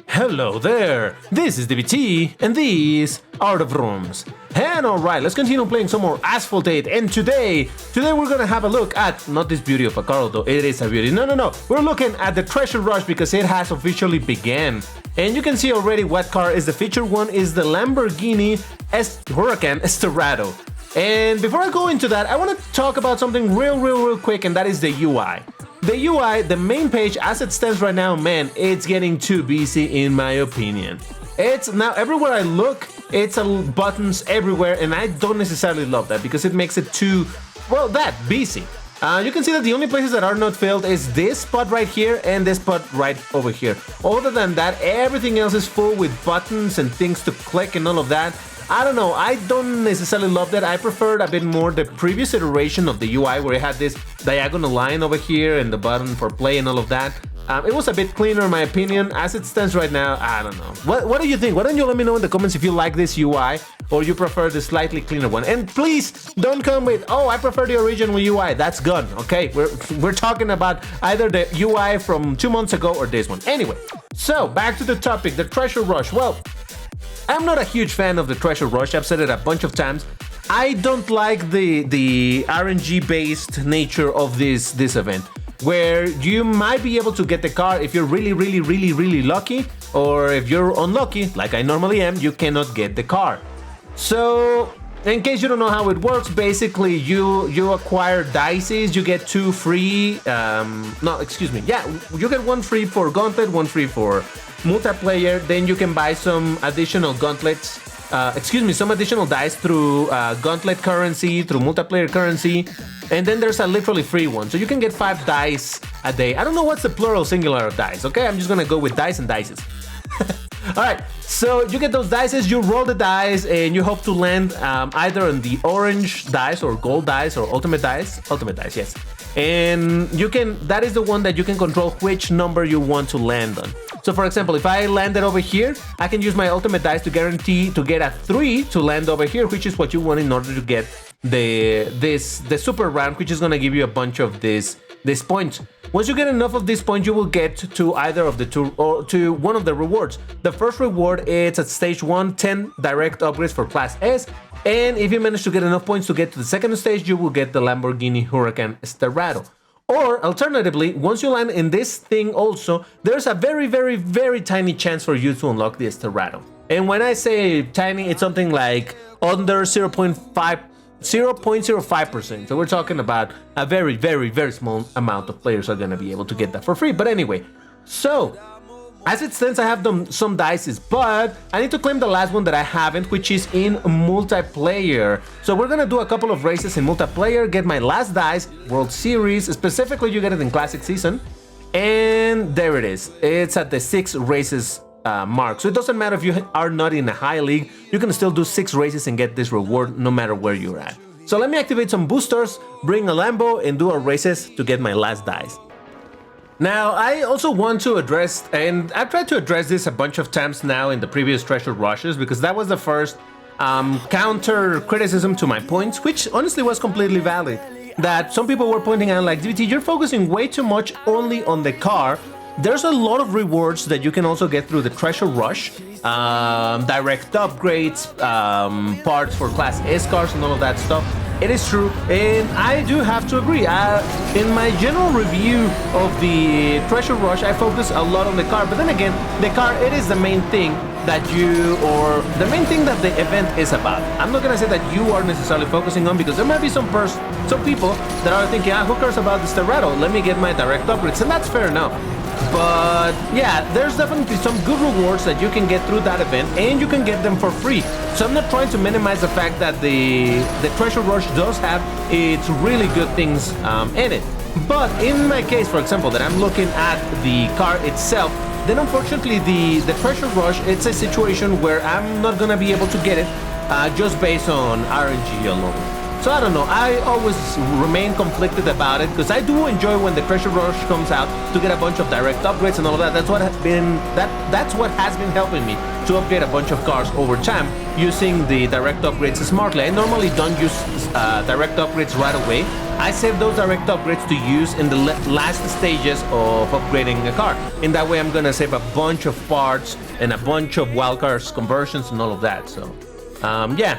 Hello there, this is DBT, and these are the rooms. And alright, let's continue playing some more Asphalt 8, and today we're gonna have a look at, not this beauty of a car, although it is a beauty, no, we're looking at the Treasure Rush because it has officially began. And you can see already what car is the featured one is the Lamborghini Huracan Esterado. And before I go into that, I want to talk about something real quick, and that is the UI. The UI, the main page as it stands right now, man, it's getting too busy in my opinion. It's now everywhere I look, it's buttons everywhere, and I don't necessarily love that because it makes it too, well, that busy. You can see that the only places that are not filled is this spot right here and this spot right over here. Other than that, everything else is full with buttons and things to click and all of that. I don't know, I don't necessarily love that. I preferred a bit more the previous iteration of the UI where it had this diagonal line over here and the button for play and all of that. It was a bit cleaner in my opinion. As it stands right now, I don't know. What do you think? Why don't you let me know in the comments if you like this UI or you prefer the slightly cleaner one? And please don't come with, oh, I prefer the original UI. That's gone, okay? We're talking about either the UI from 2 months ago or this one. Anyway, so back to the topic, the Treasure Rush. Well, I'm not a huge fan of the Treasure Rush. I've said it a bunch of times. I don't like the RNG-based nature of this event, where you might be able to get the car if you're really lucky, or if you're unlucky, like I normally am, you cannot get the car. So, in case you don't know how it works, basically you acquire dices, you get 2 free, you get 1 free for Gauntlet, 1 free for multiplayer, then you can buy some additional gauntlets, some additional dice through Gauntlet currency, through multiplayer currency, and then there's a literally free one, so you can get 5 dice a day. I don't know what's the plural singular of dice, okay? I'm just gonna go with dice and dices. Alright, so you get those dices, you roll the dice, and you hope to land either on the orange dice or gold dice or ultimate dice, yes. And that is the one that you can control which number you want to land on. So for example, if I landed over here, I can use my ultimate dice to guarantee to get a 3 to land over here, which is what you want in order to get the super round, which is gonna give you a bunch of this points. Once you get enough of these points, you will get to either of the 2 or to one of the rewards. The first reward is at stage 1, 10 direct upgrades for class S, and if you manage to get enough points to get to the second stage, you will get the Lamborghini Huracan Esterado. Or alternatively, once you land in this thing also, there's a very tiny chance for you to unlock the Esterado. And when I say tiny, it's something like under 0.05%. So we're talking about a very small amount of players are gonna be able to get that for free. But anyway, so as it stands, I have some dices, but I need to claim the last one that I haven't, which is in multiplayer. So we're gonna do a couple of races in multiplayer, get my last dice, World Series, specifically you get it in Classic Season, and there it is. It's at the 6 races mark. So it doesn't matter if you are not in a high league, you can still do 6 races and get this reward no matter where you're at. So let me activate some boosters, bring a Lambo, and do our races to get my last dice. Now, I also want to address, and I've tried to address this a bunch of times now in the previous Treasure Rushes, because that was the first counter criticism to my points, which honestly was completely valid. That some people were pointing out like, DBT, you're focusing way too much only on the car. There's a lot of rewards that you can also get through the Treasure Rush, direct upgrades, parts for Class S cars and all of that stuff. It is true, and I do have to agree. In my general review of the Treasure Rush, I focus a lot on the car, but then again, the car, it is the main thing that the main thing that the event is about. I'm not gonna say that you are necessarily focusing on, because there might be some people that are thinking, who cares about the Esterado? Let me get my direct upgrades, and that's fair enough. But yeah, there's definitely some good rewards that you can get through that event, and you can get them for free. So I'm not trying to minimize the fact that the Treasure Rush does have its really good things in it. But in my case, for example, that I'm looking at the car itself, then unfortunately the Treasure Rush, it's a situation where I'm not gonna be able to get it just based on RNG alone. So I don't know, I always remain conflicted about it, because I do enjoy when the Treasure Rush comes out to get a bunch of direct upgrades and all of that. That's what has been helping me to upgrade a bunch of cars over time using the direct upgrades smartly. I normally don't use direct upgrades right away. I save those direct upgrades to use in the last stages of upgrading a car. In that way, I'm gonna save a bunch of parts and a bunch of wildcards conversions and all of that. So, yeah,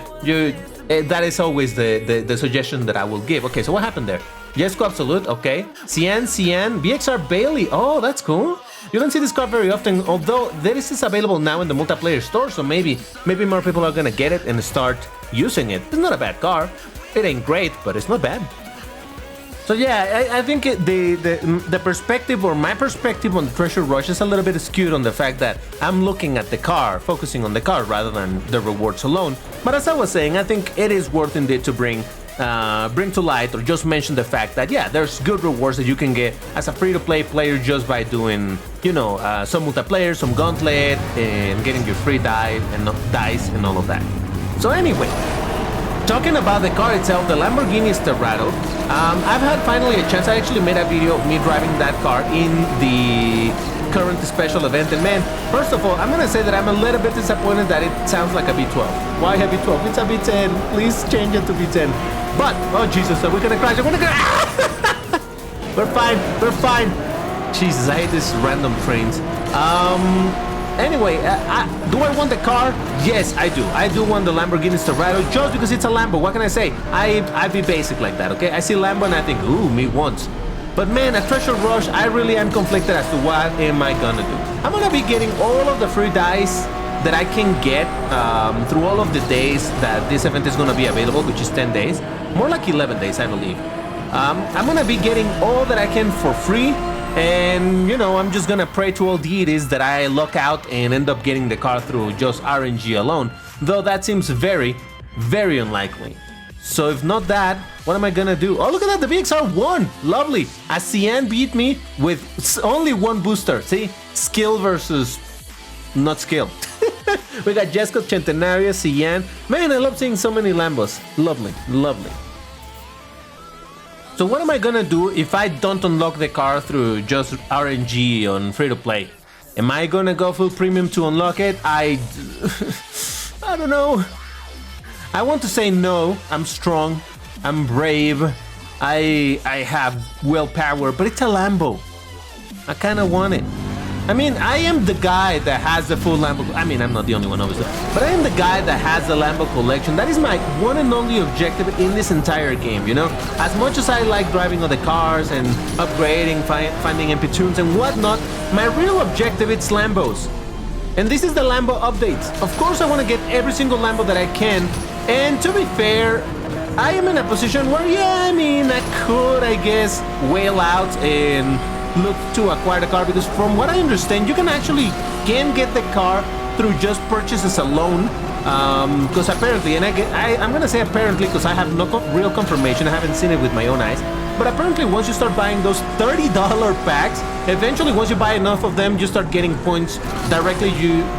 that is always the suggestion that I will give. Okay, so what happened there? Jesco Absolute, okay. Cian, BXR Bailey. Oh, that's cool. You don't see this car very often, although this is available now in the multiplayer store, so maybe more people are gonna get it and start using it. It's not a bad car. It ain't great, but it's not bad. So yeah, I think the perspective, or my perspective on Treasure Rush, is a little bit skewed on the fact that I'm looking at the car, focusing on the car rather than the rewards alone. But as I was saying, I think it is worth indeed to bring to light, or just mention the fact that yeah, there's good rewards that you can get as a free-to-play player just by doing, you know, some multiplayer, some gauntlet, and getting your free dice and all of that. So anyway, talking about the car itself, the Lamborghini Sterrato, I've had finally a chance. I actually made a video of me driving that car in the current special event, and man, first of all, I'm gonna say that I'm a little bit disappointed that it sounds like a V12. Why a V12? It's a V10. Please change it to V10. But, oh Jesus, we're gonna crash. We're fine. Jesus, I hate these random trains. Anyway, do I want the car? Yes, I do. I do want the Lamborghini Sterrato just because it's a Lambo. What can I say? I be basic like that, okay? I see Lambo and I think, ooh, me once. But man, at Treasure Rush, I really am conflicted as to what am I gonna do. I'm gonna be getting all of the free dice that I can get through all of the days that this event is gonna be available, which is 10 days. More like 11 days, I believe. I'm gonna be getting all that I can for free. And, you know, I'm just gonna pray to all deities that I luck out and end up getting the car through just RNG alone. Though that seems very, very unlikely. So if not that, what am I gonna do? Oh, look at that, the VXR won! Lovely! Cian beat me with only one booster. See? Skill versus not skill. We got Jesco, Centenario, Cian. Man, I love seeing so many Lambos. Lovely, lovely. So what am I gonna do if I don't unlock the car through just RNG on free-to-play? Am I gonna go full premium to unlock it? I don't know. I want to say no. I'm strong. I'm brave. I have willpower, but it's a Lambo. I kind of want it. I mean, I am the guy that has the full Lambo. I mean, I'm not the only one, obviously, but I am the guy that has the Lambo collection. That is my one and only objective in this entire game, you know? As much as I like driving other cars and upgrading, finding MP tunes and whatnot, my real objective is Lambos. And this is the Lambo updates. Of course, I want to get every single Lambo that I can. And to be fair, I am in a position where, yeah, I mean, I could, I guess, whale out and look to acquire the car, because from what I understand, you can get the car through just purchases alone. Because apparently, and I'm gonna say apparently because I have no real confirmation, I haven't seen it with my own eyes, but apparently once you start buying those $30 packs, eventually once you buy enough of them, you start getting points directly.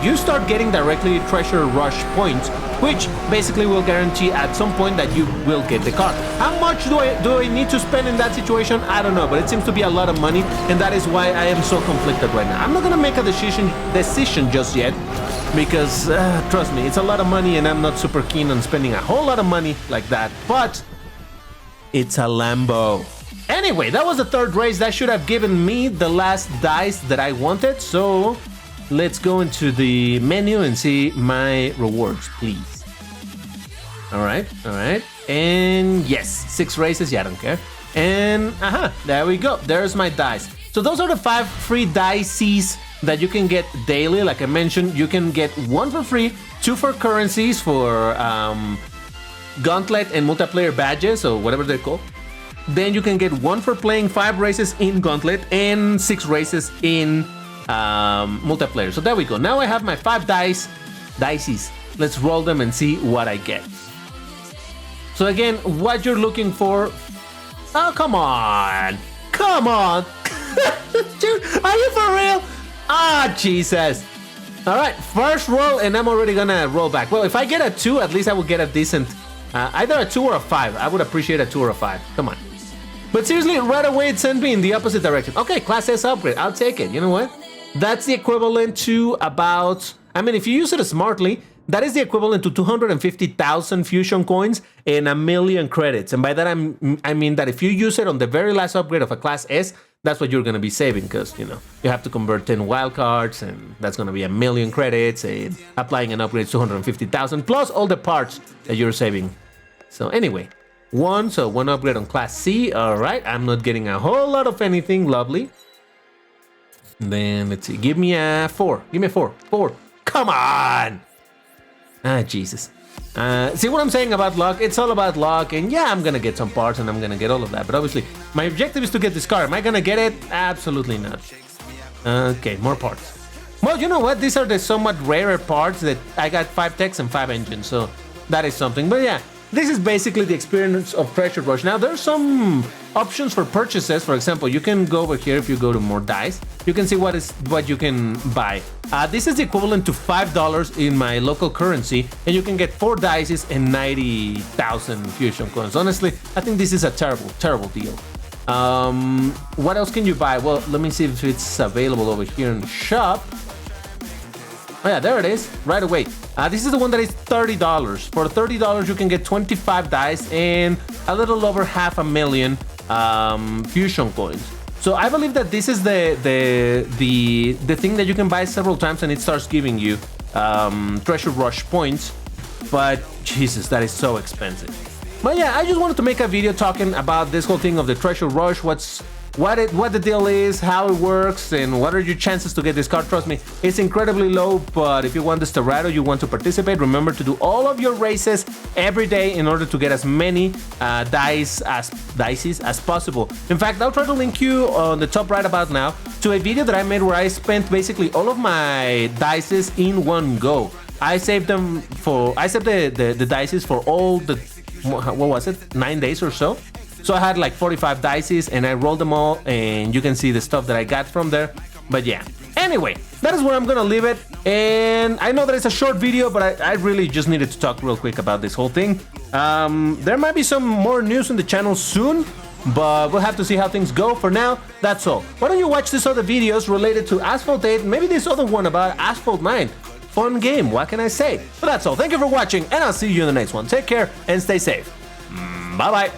You start getting directly Treasure Rush points, which basically will guarantee at some point that you will get the car. How much do I need to spend in that situation? I don't know, but it seems to be a lot of money, and that is why I am so conflicted right now. I'm not gonna make a decision just yet, because trust me, it's a lot of money and I'm not super keen on spending a whole lot of money like that, but it's a Lambo. Anyway, that was the third race. That should have given me the last dice that I wanted, so let's go into the menu and see my rewards, please. All right, and yes, 6 races, yeah, I don't care. And there we go, there's my dice. So those are the 5 free dices that you can get daily. Like I mentioned, you can get 1 for free, 2 for currencies for gauntlet and multiplayer badges, or whatever they're called. Then you can get 1 for playing 5 races in gauntlet and 6 races in multiplayer. So there we go. Now I have my 5 dices. Let's roll them and see what I get. So again, what you're looking for. Oh, come on. Dude, are you for real? Ah, Jesus. All right, first roll, and I'm already gonna roll back. Well, if I get a 2, at least I will get a decent, either a 2 or a 5. I would appreciate a 2 or a 5. Come on. But seriously, right away it sent me in the opposite direction. Okay, Class S upgrade. I'll take it. You know what? That's the equivalent to about, I mean, if you use it smartly, that is the equivalent to 250,000 fusion coins and 1,000,000 credits. And by that, I mean that if you use it on the very last upgrade of a Class S, that's what you're going to be saving, because, you know, you have to convert 10 wildcards, and that's going to be 1,000,000 credits, and applying an upgrade 250,000, plus all the parts that you're saving. So anyway, one upgrade on Class C. All right, I'm not getting a whole lot of anything. Lovely. Then let's see. Give me a 4. Give me a 4. 4. Come on. Ah, Jesus. See what I'm saying about luck? It's all about luck, and yeah, I'm gonna get some parts and I'm gonna get all of that, but obviously my objective is to get this car. Am I gonna get it? Absolutely not. Okay, more parts. Well, you know what? These are the somewhat rarer parts that I got 5 techs and 5 engines, so that is something. But yeah, this is basically the experience of Treasure Rush. Now, there's some options for purchases. For example, you can go over here. If you go to more dice, you can see what you can buy. This is the equivalent to $5 in my local currency, and you can get 4 dices and 90,000 fusion coins. Honestly, I think this is a terrible deal. What else can you buy? Well, let me see if it's available over here in the shop. Oh yeah, there it is, right away. This is the one that is $30. For $30, you can get 25 dice and a little over 500,000 fusion coins. So I believe that this is the thing that you can buy several times, and it starts giving you Treasure Rush points. But Jesus, that is so expensive. But yeah, I just wanted to make a video talking about this whole thing of the Treasure Rush, what the deal is, how it works, and what are your chances to get this car. Trust me, it's incredibly low, but if you want this Torado, you want to participate, remember to do all of your races every day in order to get as many dices as possible. In fact, I'll try to link you on the top right about now to a video that I made where I spent basically all of my dices in one go. I saved the dices for all the, what was it, 9 days or so. So I had like 45 dices, and I rolled them all, and you can see the stuff that I got from there. But yeah, anyway, that is where I'm gonna leave it. And I know that it's a short video, but I really just needed to talk real quick about this whole thing. There might be some more news on the channel soon, but we'll have to see how things go. For now, that's all. Why don't you watch these other videos related to Asphalt 8, maybe this other one about Asphalt 9. Fun game, what can I say? But that's all. Thank you for watching, and I'll see you in the next one. Take care and stay safe. Bye-bye.